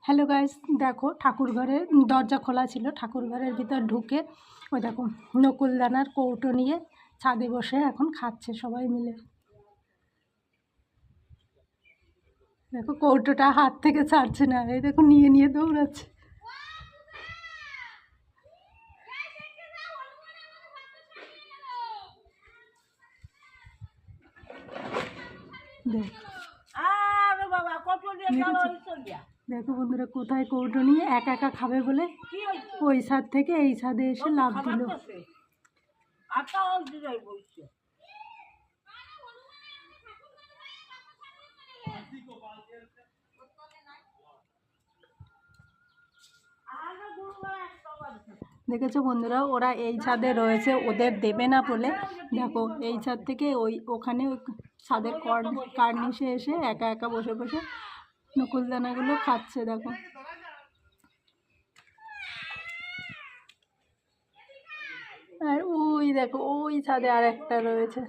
Hello guys, দেখো ঠাকুর ঘরের দরজা খোলা ছিল, ঠাকুর ঘরের ভিতর ঢুকে ওই দেখো নকুলদানার কৌটো নিয়ে ছাদে বসে এখন খাচ্ছে সবাই মিলে। দেখো কৌটোটা হাত থেকে ছাড়ছে না, এই দেখো নিয়ে নিয়ে দৌড়াচ্ছে। দেখো বন্ধুরা কোথায় কৌটো নিয়ে একা একা খাবে বলে ওই ছাদ থেকে এই ছাদে এসে লাফ দিল। দেখেছো বন্ধুরা, ওরা এই ছাদে রয়েছে, ওদের দেবে না বলে দেখো এই ছাদ থেকে ওখানে ছাদের কার্নিশে এসে একা একা বসে বসে নকুলদানাগুলো খাচ্ছে। দেখো আর ওই দেখো ওই ছাদে আর একটা রয়েছে।